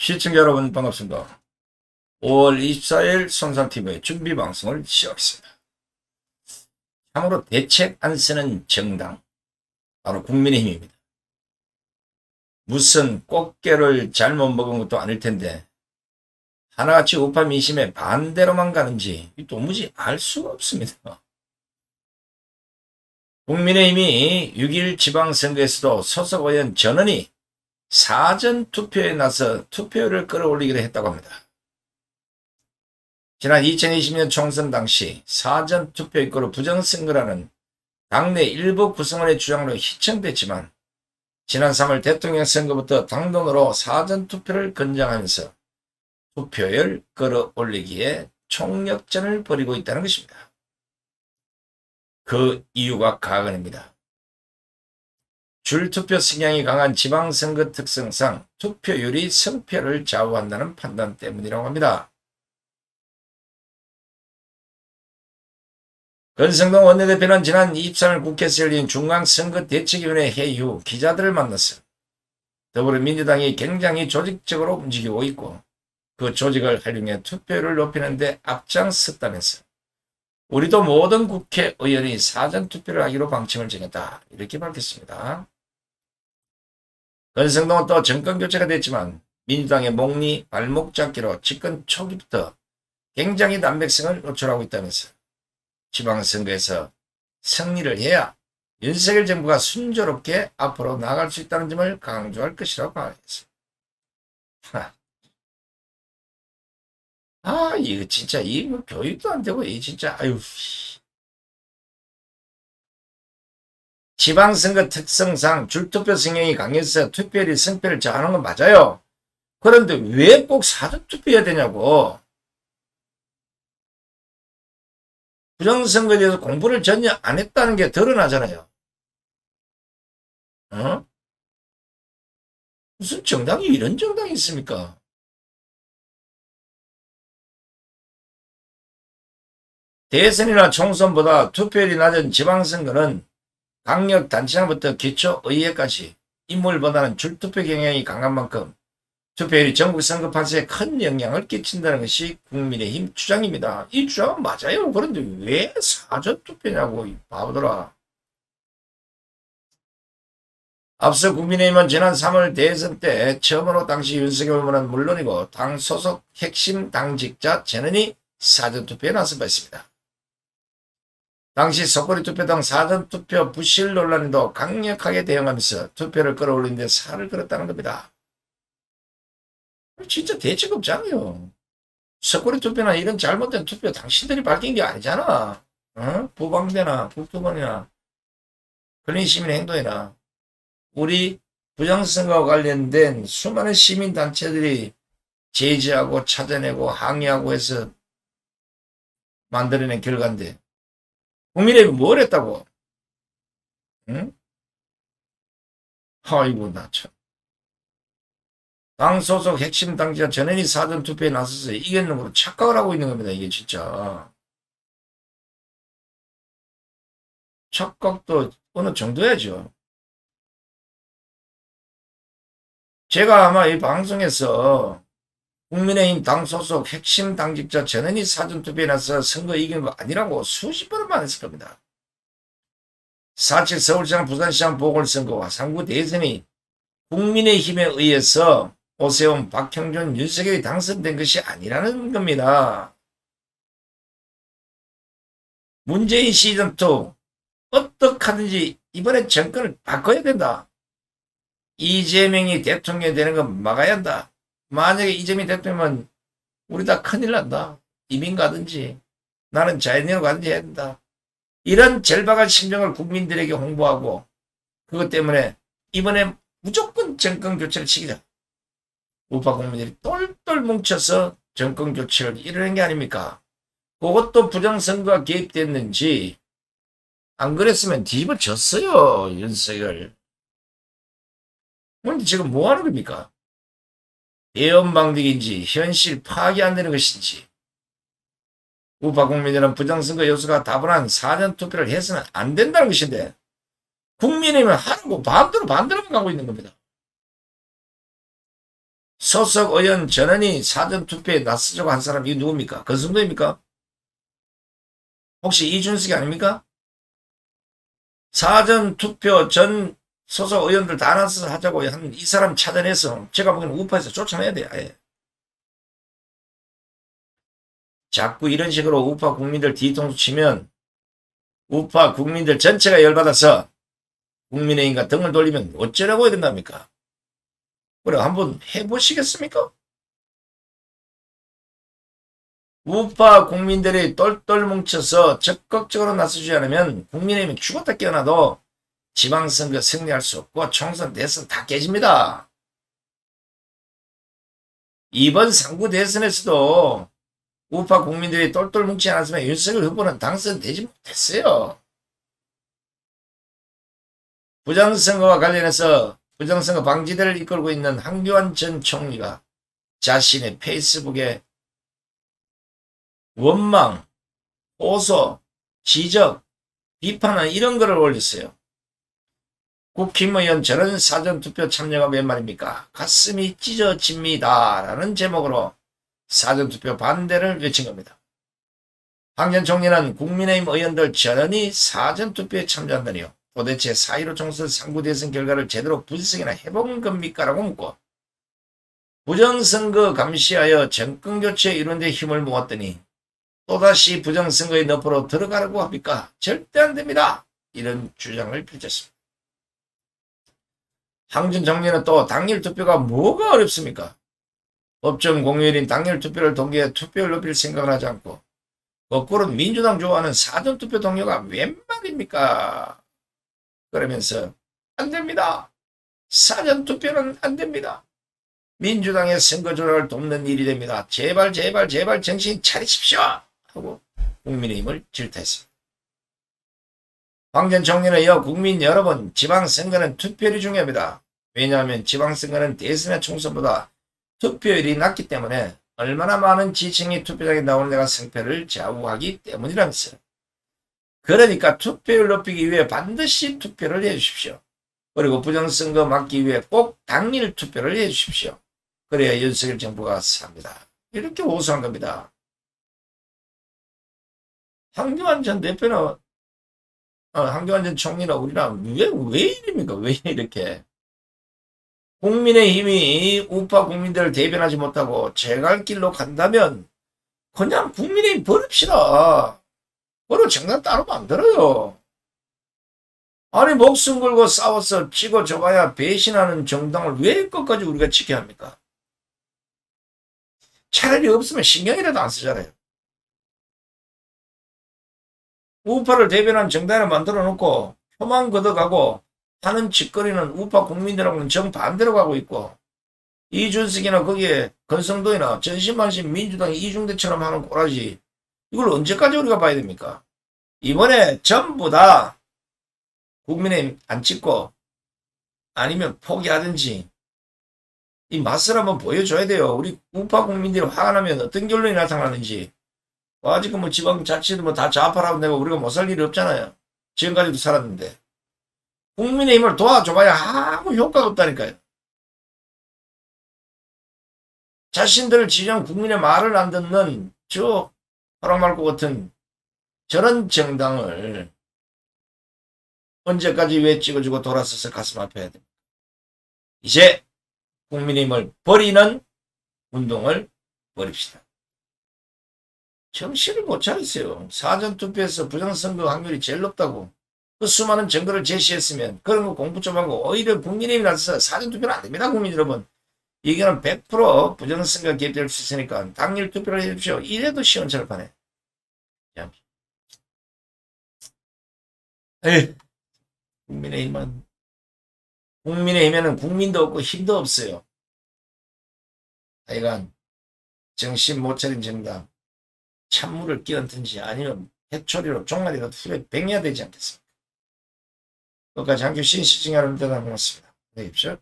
시청자 여러분 반갑습니다. 5월 24일 손상TV의 준비방송을 시작했습니다. 참으로 대책 안 쓰는 정당, 바로 국민의힘입니다. 무슨 꽃게를 잘못 먹은 것도 아닐 텐데 하나같이 우파 민심에 반대로만 가는지 도무지 알 수가 없습니다. 국민의힘이 6일 지방선거에서도 소속 의원 전원이 사전투표에 나서 투표율을 끌어올리기로 했다고 합니다. 지난 2020년 총선 당시 사전투표 이끌어 부정선거라는 당내 일부 구성원의 주장으로 희청됐지만 지난 3월 대통령 선거부터 당론으로 사전투표를 권장하면서 투표율 끌어올리기에 총력전을 벌이고 있다는 것입니다. 그 이유가 가관입니다. 줄투표 성향이 강한 지방선거 특성상 투표율이 성패를 좌우한다는 판단 때문이라고 합니다. 권성동 원내대표는 지난 23일 국회에서 열린 중앙선거대책위원회 회의 후 기자들을 만나서 더불어민주당이 굉장히 조직적으로 움직이고 있고 그 조직을 활용해 투표율을 높이는 데 앞장섰다면서 우리도 모든 국회의원이 사전투표를 하기로 방침을 정했다, 이렇게 밝혔습니다. 권성동은 또 정권교체가 됐지만 민주당의 목리 발목 잡기로 집권 초기부터 굉장히 난백성을 노출하고 있다면서 지방선거에서 승리를 해야 윤석열 정부가 순조롭게 앞으로 나아갈 수 있다는 점을 강조할 것이라고 말했습니다. 이거 진짜 뭐 교육도 안 되고 이 진짜 아유. 지방선거 특성상 줄투표 성향이 강해서 투표율이 성패를 좌우하는 건 맞아요. 그런데 왜 꼭 사전투표해야 되냐고. 부정선거에 대해서 공부를 전혀 안 했다는 게 드러나잖아요. 무슨 정당이 이런 정당이 있습니까? 대선이나 총선보다 투표율이 낮은 지방선거는 강력단체장부터 기초의회까지 인물보다는 줄투표 경향이 강한 만큼 투표율이 전국 선거 판세에 큰 영향을 끼친다는 것이 국민의힘 주장입니다. 이 주장은 맞아요. 그런데 왜 사전투표냐고, 이 바보들아. 앞서 국민의힘은 지난 3월 대선 때 처음으로 당시 윤석열 후보는 물론이고 당 소속 핵심 당직자 전원이 사전투표에 나선 바 있습니다. 당시 속거리 투표 등 사전투표 부실 논란에도 강력하게 대응하면서 투표를 끌어올린 데 살을 끌었다는 겁니다. 진짜 대책 없잖아요. 속거리 투표나 이런 잘못된 투표 당신들이 밝힌 게 아니잖아. 부방대나 국토본이나 근린시민의 행동이나 우리 부정선거와 관련된 수많은 시민단체들이 제지하고 찾아내고 항의하고 해서 만들어낸 결과인데 국민의힘이 뭘 했다고? 아이고 나 참. 당 소속 핵심 당지가 전원이 사전투표에 나서서 이겼는 걸로 착각을 하고 있는 겁니다. 이게 진짜. 착각도 어느 정도야죠. 제가 아마 이 방송에서 국민의힘 당 소속 핵심 당직자 전원이 사전투표에 나서 선거 이긴 거 아니라고 수십 번을 말했을 겁니다. 4.7 서울시장 부산시장 보궐선거와 3구 대선이 국민의힘에 의해서 오세훈, 박형준, 윤석열이 당선된 것이 아니라는 겁니다. 문재인 시즌2 어떻게 하든지 이번에 정권을 바꿔야 된다. 이재명이 대통령이 되는 건 막아야 한다. 만약에 이재명이 대통령이면 우리 다 큰일 난다. 이민 가든지 나는 자연인으로 가든지 해야 된다. 이런 절박한 심정을 국민들에게 홍보하고 그것 때문에 이번에 무조건 정권교체를 시키자. 우파 국민들이 똘똘 뭉쳐서 정권교체를 이루는 게 아닙니까? 그것도 부정선거가 개입됐는지 안 그랬으면 뒤집어졌어요. 윤석열. 근데 지금 뭐 하는 겁니까? 예언방득인지 현실 파악이 안 되는 것인지 우파 국민들은 부정선거 요소가 다분한 사전투표를 해서는 안 된다는 것인데 국민의힘은 하라고 반대로만 가고 있는 겁니다. 소속 의원 전원이 사전투표에 나서자고 한 사람이 누굽니까? 건성도입니까? 혹시 이준석이 아닙니까? 사전투표 전 소속 의원들 다 나서서 하자고 한 이 사람 찾아내서 제가 보기에는 우파에서 쫓아내야 돼요. 아예. 자꾸 이런 식으로 우파 국민들 뒤통수 치면 우파 국민들 전체가 열받아서 국민의힘과 등을 돌리면 어쩌라고 해야 된답니까? 그래 한번 해보시겠습니까? 우파 국민들이 똘똘 뭉쳐서 적극적으로 나서주지 않으면 국민의힘은 죽었다 깨어나도 지방선거 승리할 수 없고 총선 대선 다 깨집니다. 이번 상구 대선에서도 우파 국민들이 똘똘 뭉치지 않았으면 윤석열 후보는 당선되지 못했어요. 부정선거와 관련해서 부정선거 방지대를 이끌고 있는 황교안 전 총리가 자신의 페이스북에 원망, 호소, 지적, 비판하는 이런 글을 올렸어요. 국힘의원 저런 사전투표 참여가 웬 말입니까? 가슴이 찢어집니다. 라는 제목으로 사전투표 반대를 외친 겁니다. 황 전 총리는 국민의힘 의원들 전원이 사전투표에 참여한다니요. 도대체 4.15 총선 상부대선 결과를 제대로 분석이나 해본 겁니까? 라고 묻고 부정선거 감시하여 정권교체에 이룬 데 힘을 모았더니 또다시 부정선거의 너프로 들어가라고 합니까? 절대 안 됩니다. 이런 주장을 펼쳤습니다. 황 전 총리는 또 당일 투표가 뭐가 어렵습니까? 법정 공휴일인 당일 투표를 동기해 투표율 높일 생각을 하지 않고 거꾸로 민주당 좋아하는 사전투표 동료가 웬 말입니까? 그러면서 안 됩니다. 사전투표는 안 됩니다. 민주당의 선거 조작을 돕는 일이 됩니다. 제발 제발 제발 정신 차리십시오. 하고 국민의힘을 질타했습니다. 황 전 총리는 이어 국민 여러분 지방선거는 투표율이 중요합니다. 왜냐하면 지방선거는 대선의 총선보다 투표율이 낮기 때문에 얼마나 많은 지층이 투표장에 나오는 데가 승패를 좌우하기 때문이라면서요. 그러니까 투표율 높이기 위해 반드시 투표를 해주십시오. 그리고 부정선거 막기 위해 꼭 당일 투표를 해주십시오. 그래야 윤석열 정부가 삽니다. 이렇게 호소한 겁니다. 황교안 전 대표는 황교안 전 총리나 우리랑 왜 이럽니까? 왜 이렇게? 국민의힘이 우파 국민들을 대변하지 못하고 제갈 길로 간다면 그냥 국민의힘 버립시다. 그리고 정당 따로 만들어요. 아니 목숨 걸고 싸워서 찍어줘봐야 배신하는 정당을 왜 끝까지 우리가 지켜야 합니까? 차라리 없으면 신경이라도 안 쓰잖아요. 우파를 대변한 정당을 만들어 놓고 표만 걷어가고 하는 짓거리는 우파 국민들하고는 정반대로 가고 있고 이준석이나 거기에 건성도이나 전신만신 민주당이 이중대처럼 하는 꼬라지 이걸 언제까지 우리가 봐야 됩니까? 이번에 전부 다 국민의힘 안 찍고 아니면 포기하든지 이 맛을 한번 보여줘야 돼요. 우리 우파 국민들이 화가 나면 어떤 결론이 나타나는지. 아직은 뭐 지방자치도 뭐 다 좌파라고 내가 우리가 못 살 일이 없잖아요. 지금까지도 살았는데. 국민의힘을 도와줘봐야 아무 효과가 없다니까요. 자신들을 지지한 국민의 말을 안 듣는 저 호랑말고 같은 저런 정당을 언제까지 왜 찍어주고 돌아서서 가슴 아파야 됩니까? 이제 국민의힘을 버리는 운동을 벌입시다. 정신을 못 차리세요. 사전투표에서 부정선거 확률이 제일 높다고 그 수많은 증거를 제시했으면 그런 거 공부 좀 하고 오히려 국민의힘이 나서서 사전투표는 안 됩니다. 국민 여러분. 이거는 100% 부정선거 개입될 수 있으니까 당일 투표를 해주십시오. 이래도 시원찮을파네. 국민의힘에는 국민도 없고 힘도 없어요. 하여간 정신 못 차린 정당 찬물을 끼얹든지 아니면 해초리로 종아리라도 풀에 뱅여야 되지 않겠습니까? 끝까지 함께 신시청 여러분들 고맙습니다. 안녕히 계십시오.